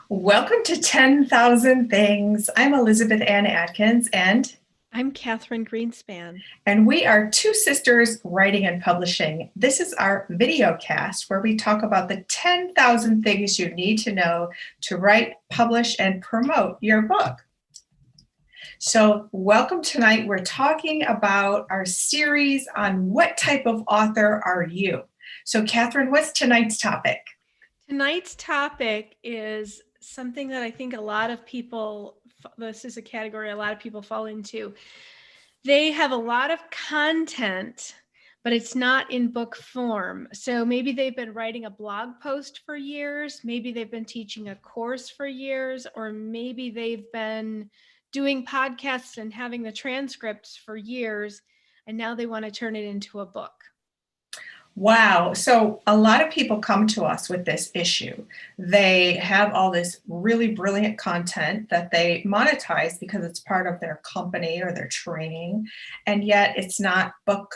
Welcome to 10,000 Things. I'm Elizabeth Ann Atkins, and I'm Catherine Greenspan. we are two sisters writing and publishing. This is our video cast where we talk about the 10,000 things you need to know to write, publish, and promote your book. So, welcome tonight. We're talking about our series on what type of author are you? So, Catherine, what's tonight's topic? Tonight's topic is something that I think a lot of people, this is a category a lot of people fall into. They have a lot of content, but it's not in book form. So maybe they've been writing a blog post for years, maybe they've been teaching a course for years, or maybe they've been doing podcasts and having the transcripts for years, and now they want to turn it into a book. Wow. So a lot of people come to us with this issue. They have all this really brilliant content that they monetize because it's part of their company or their training, and yet it's not book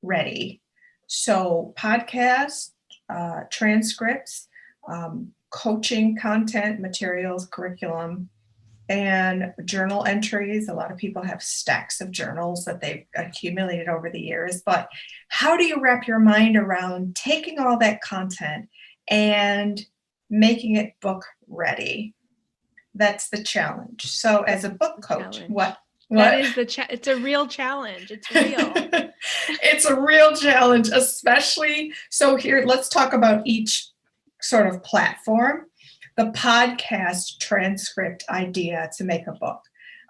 ready. So podcasts, transcripts, coaching content, materials, curriculum, and journal entries. A lot of people have stacks of journals that they've accumulated over the years. But how do you wrap your mind around taking all that content and making it book ready? That's the challenge. So, as a book coach, what? That is it's a real challenge. It's real. It's a real challenge, especially. So, here, let's talk about each sort of platform. The podcast transcript idea to make a book.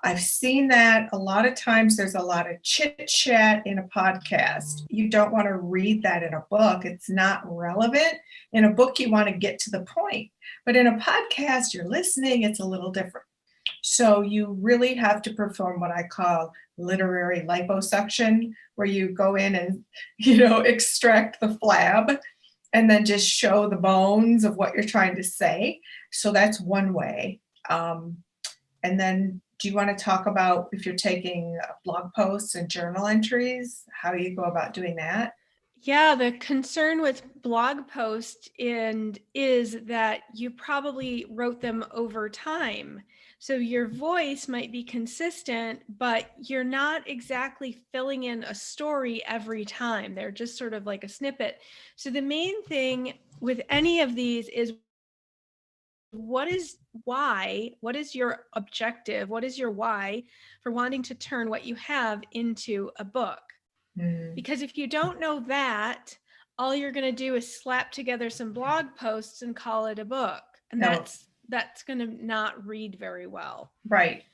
I've seen that a lot of times. There's a lot of chit chat in a podcast. You don't want to read that in a book. It's not relevant. In a book, you want to get to the point. But in a podcast, you're listening, it's a little different. So you really have to perform what I call literary liposuction, where you go in and, extract the flab and then just show the bones of what you're trying to say. So that's one way. And then do you want to talk about if you're taking blog posts and journal entries, how you go about doing that? Yeah, the concern with blog posts is that you probably wrote them over time. So your voice might be consistent, but you're not exactly filling in a story every time. They're just sort of like a snippet. So the main thing with any of these is what is your objective? What is your why for wanting to turn what you have into a book? Because if you don't know that, all you're going to do is slap together some blog posts and call it a book. And No. that's going to not read very well. Right.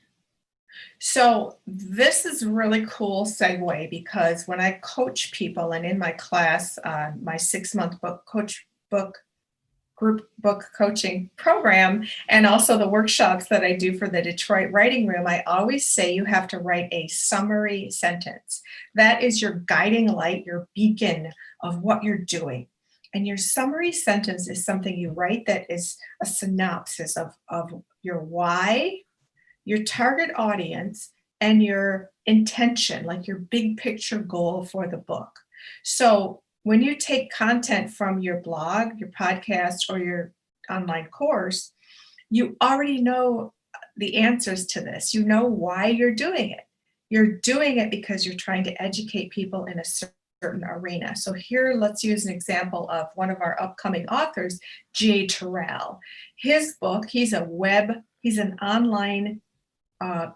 So this is a really cool segue, because when I coach people, and in my class, my 6-month group book coaching program, and also the workshops that I do for the Detroit Writing Room, I always say you have to write a summary sentence. That is your guiding light, your beacon of what you're doing. And your summary sentence is something you write that is a synopsis of your why, your target audience, and your intention, like your big picture goal for the book. So when you take content from your blog, your podcast, or your online course, you already know the answers to this. You know why you're doing it. You're doing it because you're trying to educate people in a certain arena. So here, let's use an example of one of our upcoming authors, Jay Terrell. His book, he's an online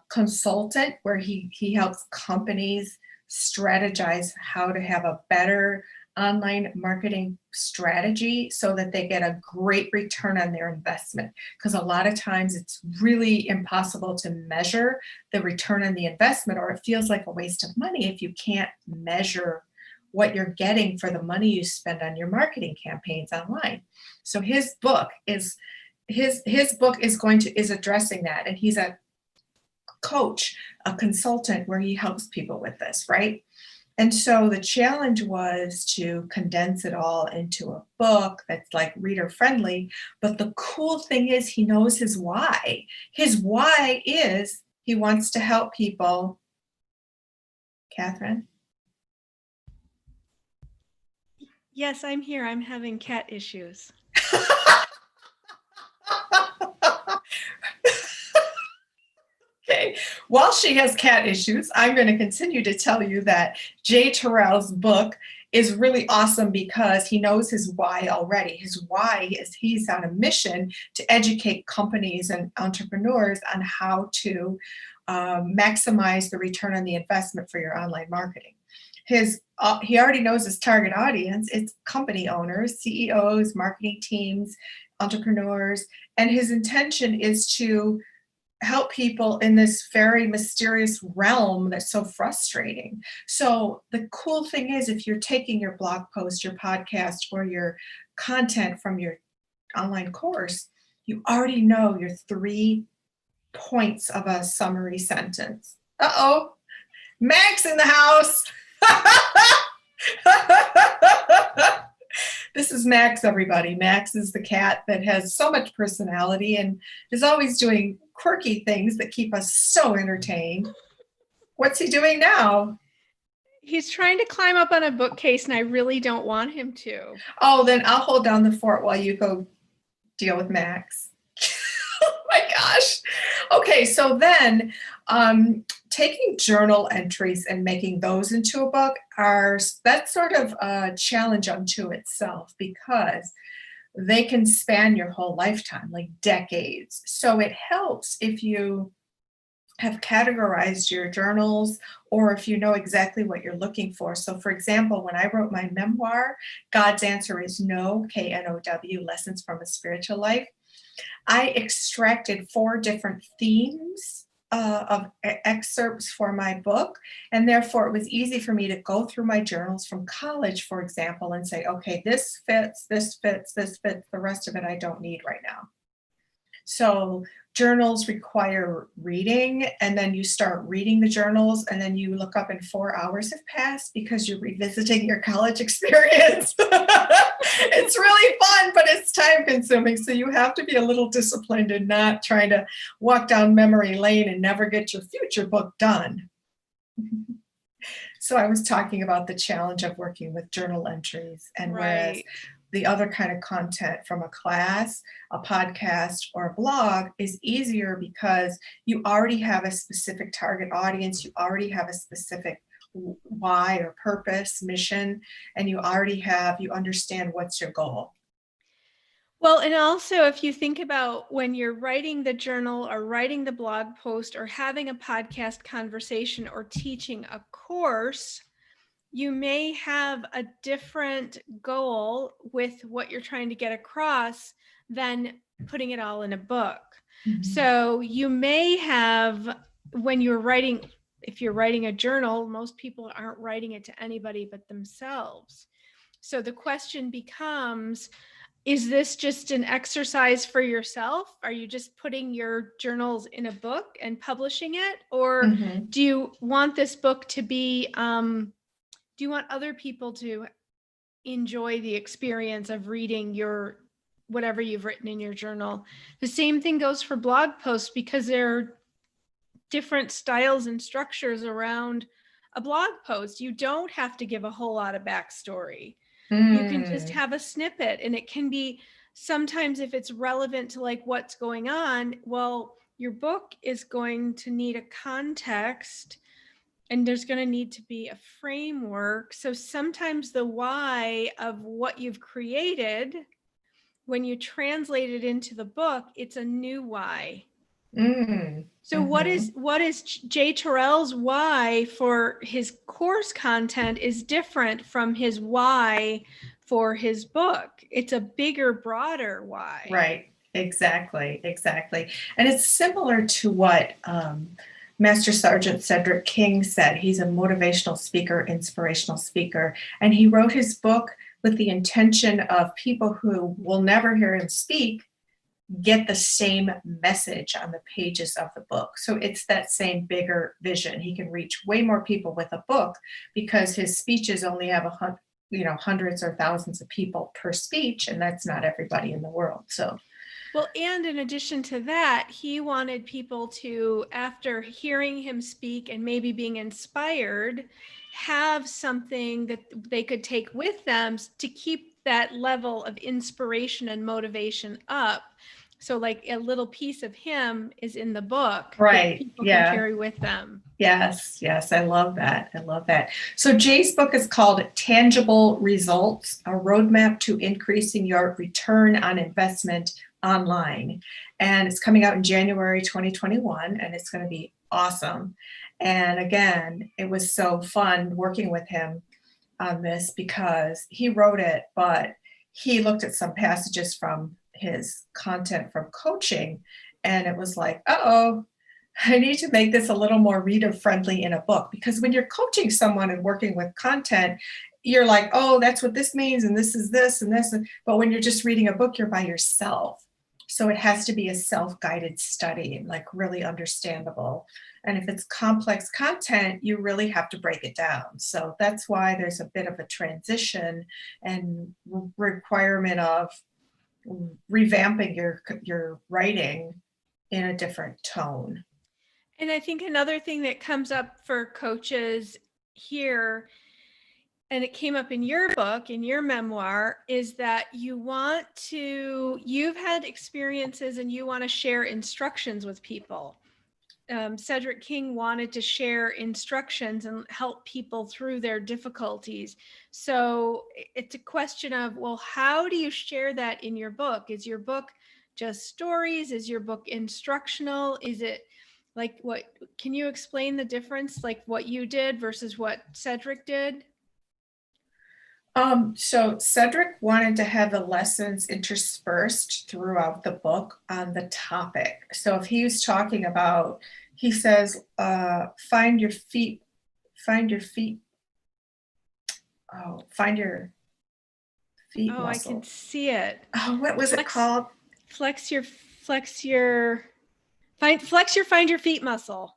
consultant where he helps companies strategize how to have a better online marketing strategy so that they get a great return on their investment. Because a lot of times it's really impossible to measure the return on the investment, or it feels like a waste of money if you can't measure what you're getting for the money you spend on your marketing campaigns online. So his book is addressing that, and he's a coach, a consultant, where he helps people with this, right? And so the challenge was to condense it all into a book that's like reader friendly. But the cool thing is he knows his why. His why is he wants to help people. Catherine? Yes, I'm here. I'm having cat issues. while she has cat issues, I'm going to continue to tell you that Jay Terrell's book is really awesome because he knows his why already. His why is he's on a mission to educate companies and entrepreneurs on how to maximize the return on the investment for your online marketing. He already knows his target audience. It's company owners, CEOs, marketing teams, entrepreneurs, and his intention is to help people in this very mysterious realm that's so frustrating. So the cool thing is, if you're taking your blog post, your podcast, or your content from your online course, you already know your 3 points of a summary sentence. Uh-oh, Max in the house. This is Max, everybody. Max is the cat that has so much personality and is always doing quirky things that keep us so entertained. What's he doing now? He's trying to climb up on a bookcase, and I really don't want him to. Oh, then I'll hold down the fort while you go deal with Max. Oh my gosh. Okay, so then taking journal entries and making those into a book that's sort of a challenge unto itself, because they can span your whole lifetime, like decades. So it helps if you have categorized your journals, or if you know exactly what you're looking for. So for example, when I wrote my memoir, God's Answer is No, KNOW, Lessons from a Spiritual Life, I extracted 4 different themes of excerpts for my book, and therefore it was easy for me to go through my journals from college, for example, and say, okay, this fits, this fits, this fits, the rest of it I don't need right now. So journals require reading, and then you start reading the journals, and then you look up and 4 hours have passed because you're revisiting your college experience. It's really fun, but it's time consuming. So you have to be a little disciplined and not trying to walk down memory lane and never get your future book done. So I was talking about the challenge of working with journal entries, and whereas the other kind of content from a class, a podcast, or a blog is easier because you already have a specific target audience, you already have a specific why or purpose, mission, and you understand what's your goal. Well, and also if you think about when you're writing the journal or writing the blog post or having a podcast conversation or teaching a course, you may have a different goal with what you're trying to get across than putting it all in a book. Mm-hmm. So you may have, when you're writing, if you're writing a journal, most people aren't writing it to anybody but themselves. So the question becomes, is this just an exercise for yourself? Are you just putting your journals in a book and publishing it? Or do you want this book to be, do you want other people to enjoy the experience of reading your whatever you've written in your journal? The same thing goes for blog posts, because there are different styles and structures around a blog post. You don't have to give a whole lot of backstory. You can just have a snippet, and it can be, sometimes if it's relevant to like what's going on, well, your book is going to need a context, and there's going to need to be a framework. So sometimes the why of what you've created, when you translate it into the book, it's a new why. So what is Jay Terrell's why for his course content is different from his why for his book. It's a bigger, broader why. Right. Exactly. And it's similar to what Master Sergeant Cedric King said. He's a motivational speaker, inspirational speaker, and he wrote his book with the intention of people who will never hear him speak get the same message on the pages of the book. So it's that same bigger vision. He can reach way more people with a book because his speeches only have hundreds or thousands of people per speech, and that's not everybody in the world. So, well, and in addition to that, he wanted people to, after hearing him speak and maybe being inspired, have something that they could take with them to keep that level of inspiration and motivation up. So like a little piece of him is in the book that Right. people can Yeah. carry with them. Yes. Yes. I love that. I love that. So Jay's book is called Tangible Results, a roadmap to increasing your return on investment online. And it's coming out in January 2021, and it's going to be awesome. And again, it was so fun working with him on this because he wrote it, but he looked at some passages from his content from coaching, and it was like, uh-oh, I need to make this a little more reader friendly in a book, because when you're coaching someone and working with content, you're like, oh, that's what this means, and this is this and this. But when you're just reading a book, you're by yourself. So it has to be a self-guided study, like really understandable. And if it's complex content, you really have to break it down. So that's why there's a bit of a transition and requirement of revamping your writing in a different tone. And I think another thing that comes up for coaches here, and it came up in your book, in your memoir, is that you've had experiences and you want to share instructions with people. Cedric King wanted to share instructions and help people through their difficulties. So it's a question of, well, how do you share that in your book? Is your book just stories? Is your book instructional? Is it like can you explain the difference, like what you did versus what Cedric did? So Cedric wanted to have the lessons interspersed throughout the book on the topic. So if he was talking about, he says, find your feet, find your feet Oh, muscle. I can see it. Oh, what was it called? Flex your find your feet muscle.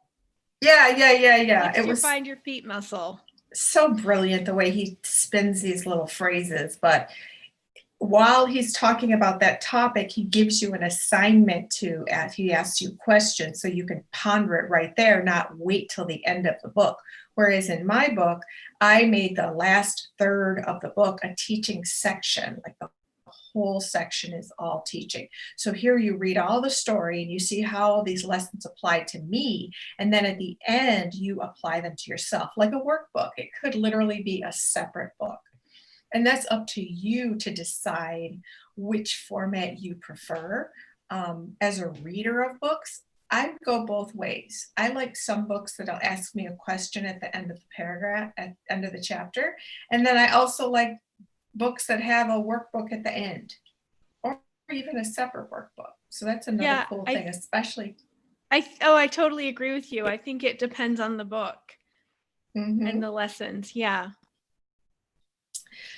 Yeah. It was find your feet muscle. So brilliant the way he spins these little phrases. But while he's talking about that topic, he gives you an assignment he asks you questions so you can ponder it right there, not wait till the end of the book. Whereas in my book, I made the last third of the book a teaching section, like the whole section is all teaching. So here you read all the story and you see how all these lessons apply to me. And then at the end, you apply them to yourself, like a workbook. It could literally be a separate book. And that's up to you to decide which format you prefer. As a reader of books, I go both ways. I like some books that'll ask me a question at the end of the paragraph, at the end of the chapter. And then I also like books that have a workbook at the end, or even a separate workbook. So that's another cool thing, especially. I totally agree with you. I think it depends on the book and the lessons. Yeah.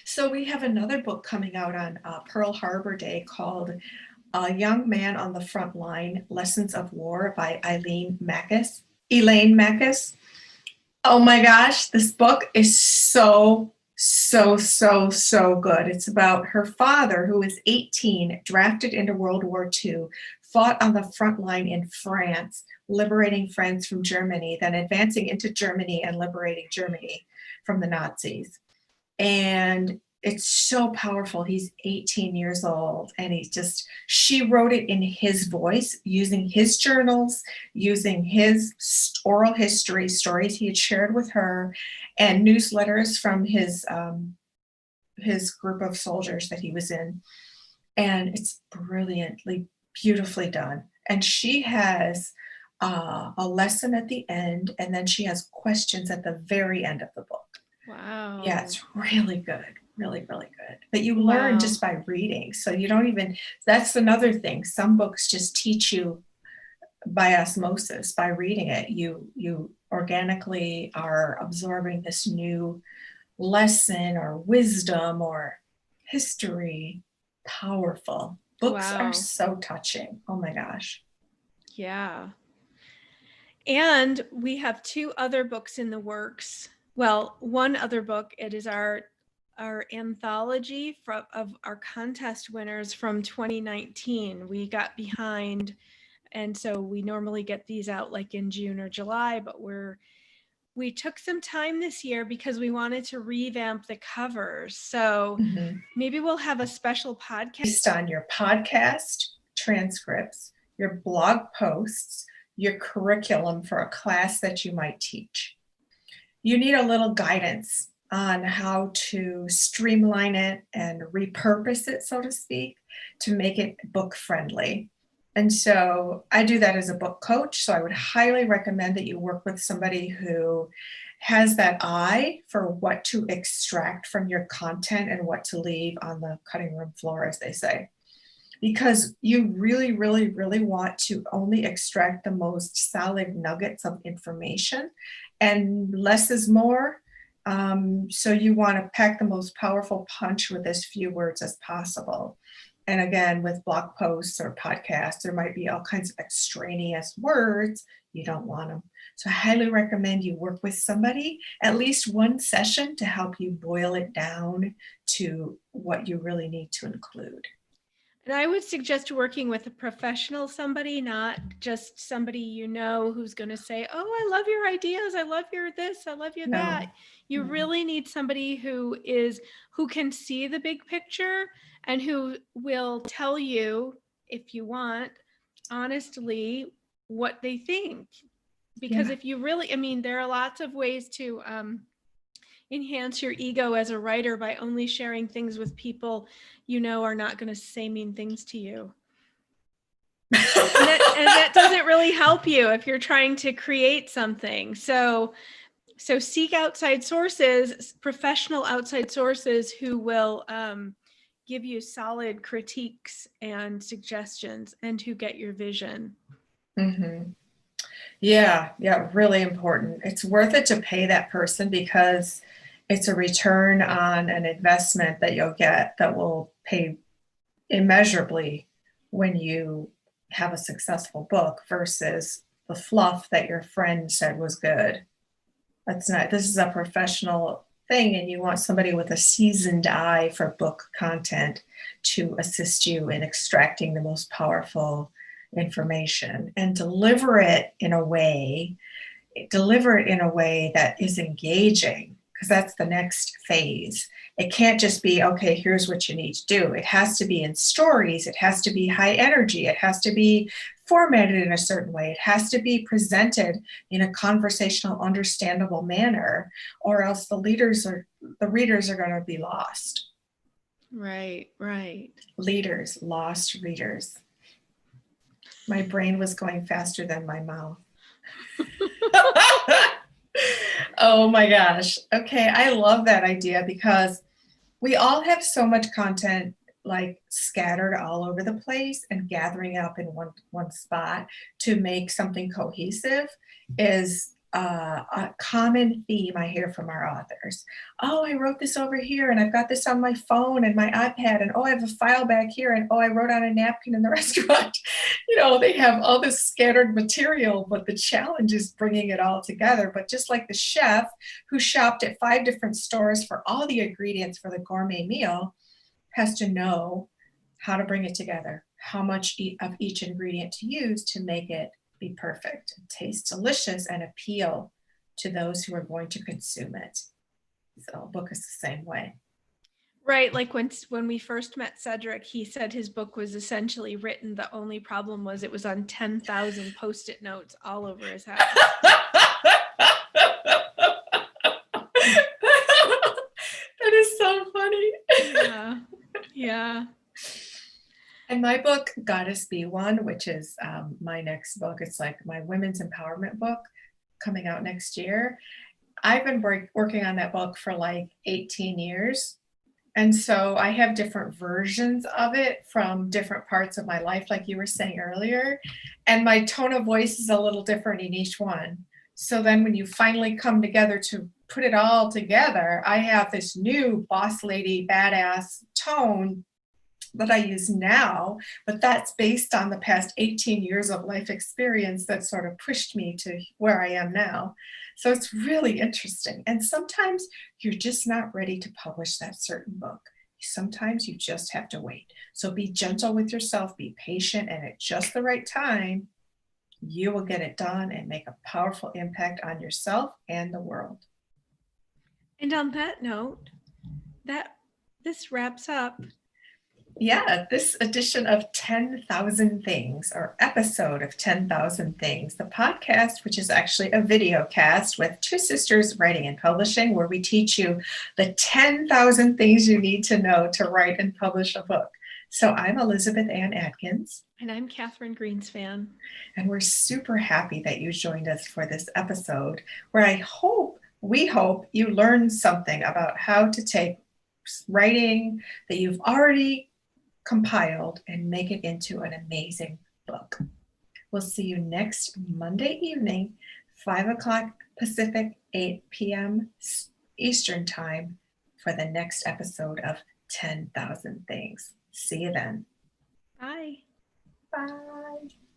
So we have another book coming out on Pearl Harbor Day called A Young Man on the Front Line, Lessons of War by Elaine Mackes. Oh my gosh, this book is so good. It's about her father, who was 18, drafted into World War II, fought on the front line in France, liberating France from Germany, then advancing into Germany and liberating Germany from the Nazis. And it's so powerful. He's 18 years old, and she wrote it in his voice, using his journals, using his oral history, stories he had shared with her, and newsletters from his group of soldiers that he was in. And it's brilliantly, beautifully done. And she has a lesson at the end, and then she has questions at the very end of the book. Wow. Yeah, it's really good. Really good. But you learn just by reading. So you don't even, that's another thing. Some books just teach you by osmosis, by reading it. You organically are absorbing this new lesson or wisdom or history. Powerful. Books are so touching. Oh my gosh. Yeah. And we have 2 other books in the works. Well, one other book, it is our anthology of our contest winners from 2019. We got behind, and so we normally get these out like in June or July, but we took some time this year because we wanted to revamp the covers. So maybe we'll have a special podcast based on your podcast transcripts, your blog posts, your curriculum for a class that you might teach. You need a little guidance on how to streamline it and repurpose it, so to speak, to make it book friendly. And so I do that as a book coach. So I would highly recommend that you work with somebody who has that eye for what to extract from your content and what to leave on the cutting room floor, as they say. Because you really, really, really want to only extract the most solid nuggets of information, and less is more. So you want to pack the most powerful punch with as few words as possible. And again, with blog posts or podcasts, there might be all kinds of extraneous words. You don't want them. So I highly recommend you work with somebody, at least one session, to help you boil it down to what you really need to include. And I would suggest working with a professional somebody, not just somebody you know who's going to say, oh, I love your ideas. I love your this. I love your that. You really need somebody who can see the big picture and who will tell you, if you want, honestly, what they think. Because if you really, I mean, there are lots of ways to enhance your ego as a writer by only sharing things with people you know are not going to say mean things to you. and that doesn't really help you if you're trying to create something. So seek outside sources, professional outside sources who will give you solid critiques and suggestions and who get your vision. Mm-hmm. Yeah, really important. It's worth it to pay that person because it's a return on an investment that you'll get that will pay immeasurably when you have a successful book versus the fluff that your friend said was good. This is a professional thing, and you want somebody with a seasoned eye for book content to assist you in extracting the most powerful information and deliver it in a way that is engaging, because that's the next phase. It can't just be, okay, here's what you need to do. It has to be in stories. It has to be high energy. It has to be formatted in a certain way. It has to be presented in a conversational, understandable manner, or else the readers are going to be lost. Right. Lost readers. My brain was going faster than my mouth. Oh my gosh. Okay, I love that idea because we all have so much content like scattered all over the place, and gathering up in one spot to make something cohesive is a common theme I hear from our authors. Oh, I wrote this over here, and I've got this on my phone and my iPad, and oh, I have a file back here, and oh, I wrote on a napkin in the restaurant. They have all this scattered material, but the challenge is bringing it all together. But just like the chef who shopped at 5 different stores for all the ingredients for the gourmet meal has to know how to bring it together, how much of each ingredient to use to make it be perfect, taste delicious, and appeal to those who are going to consume it. So a book is the same way. Right. Like when we first met Cedric, he said his book was essentially written. The only problem was it was on 10,000 Post-it notes all over his house. That is so funny. Yeah. And my book, Goddess Be One, which is my next book, it's like my women's empowerment book coming out next year. I've been working on that book for like 18 years. And so I have different versions of it from different parts of my life, like you were saying earlier. And my tone of voice is a little different in each one. So then when you finally come together to put it all together, I have this new boss lady, badass tone that I use now, but that's based on the past 18 years of life experience that sort of pushed me to where I am now. So it's really interesting. And sometimes you're just not ready to publish that certain book. Sometimes you just have to wait. So be gentle with yourself, be patient, and at just the right time, you will get it done and make a powerful impact on yourself and the world. And on that note, this wraps up Yeah, this edition of 10,000 Things, or episode of 10,000 Things, the podcast, which is actually a video cast with two sisters writing and publishing, where we teach you the 10,000 things you need to know to write and publish a book. So I'm Elizabeth Ann Atkins. And I'm Catherine Greenspan. And we're super happy that you joined us for this episode, where we hope you learned something about how to take writing that you've already compiled and make it into an amazing book. We'll see you next Monday evening, 5 o'clock Pacific, 8 p.m. Eastern Time, for the next episode of 10,000 Things. See you then. Bye. Bye.